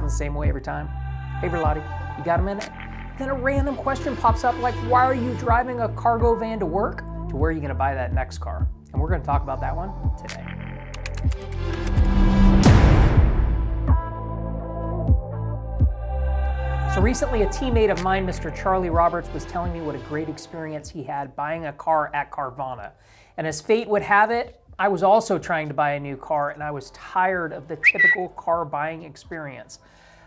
the same way every time? Hey Verlatti, you got a minute? Then a random question pops up like, why are you driving a cargo van to work? To where are you gonna buy that next car? And we're gonna talk about that one today. So recently a teammate of mine, Mr. Charlie Roberts, was telling me what a great experience he had buying a car at Carvana. And as fate would have it, I was also trying to buy a new car and I was tired of the typical car buying experience.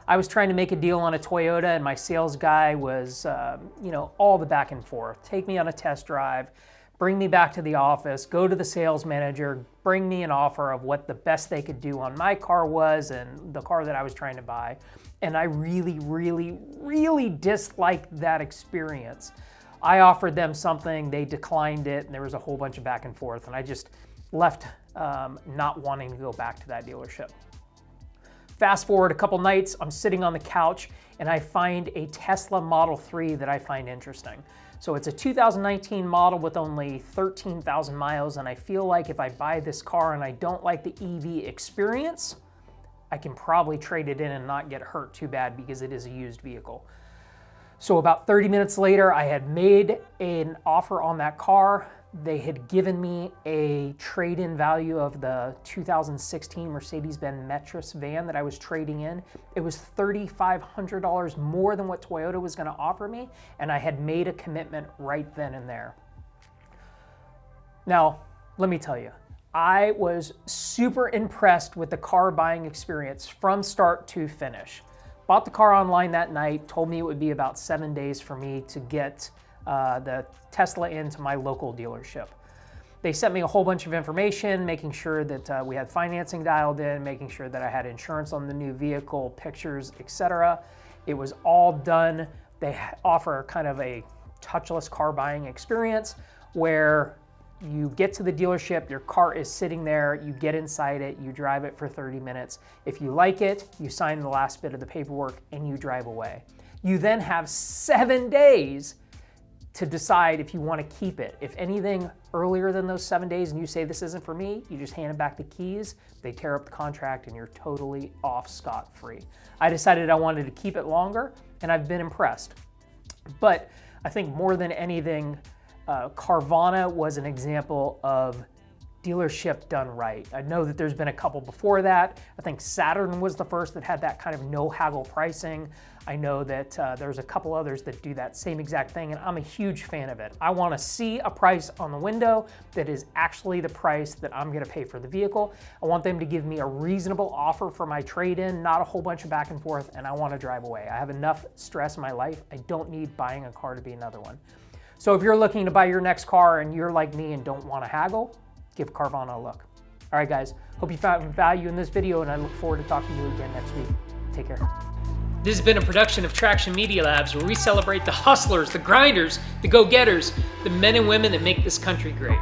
I was trying to make a deal on a Toyota and my sales guy was, all the back and forth. Take me on a test drive, bring me back to the office, go to the sales manager, bring me an offer of what the best they could do on my car was and the car that I was trying to buy. And I really disliked that experience. I offered them something, they declined it, and there was a whole bunch of back and forth, and I just left not wanting to go back to that dealership. Fast forward a couple nights, I'm sitting on the couch, and I find a Tesla Model 3 that I find interesting. So it's a 2019 model with only 13,000 miles, and I feel like if I buy this car and I don't like the EV experience, I can probably trade it in and not get hurt too bad because it is a used vehicle. So about 30 minutes later, I had made an offer on that car. They had given me a trade-in value of the 2016 Mercedes-Benz Metris van that I was trading in. It was $3,500 more than what Toyota was gonna offer me, and I had made a commitment right then and there. Now, let me tell you, I was super impressed with the car buying experience from start to finish. Bought the car online that night, told me it would be about 7 days for me to get the Tesla into my local dealership. They sent me a whole bunch of information, making sure that we had financing dialed in, making sure that I had insurance on the new vehicle, pictures, etc. It was all done. They offer kind of a touchless car buying experience where you get to the dealership, your car is sitting there, you get inside it, you drive it for 30 minutes. If you like it, you sign the last bit of the paperwork and you drive away. You then have 7 days to decide if you want to keep it. If anything earlier than those 7 days and you say this isn't for me, you just hand back the keys, they tear up the contract and you're totally off scot-free. I decided I wanted to keep it longer and I've been impressed. But I think more than anything, Carvana was an example of dealership done right. I know that there's been a couple before that. I think Saturn was the first that had that kind of no haggle pricing. I know that there's a couple others that do that same exact thing, and I'm a huge fan of it. I want to see a price on the window that is actually the price that I'm going to pay for the vehicle. I want them to give me a reasonable offer for my trade-in, not a whole bunch of back and forth, and I want to drive away. I have enough stress in my life. I don't need buying a car to be another one. So if you're looking to buy your next car and you're like me and don't want to haggle, give Carvana a look. All right, guys, hope you found value in this video and I look forward to talking to you again next week. Take care. This has been a production of Traction Media Labs, where we celebrate the hustlers, the grinders, the go-getters, the men and women that make this country great.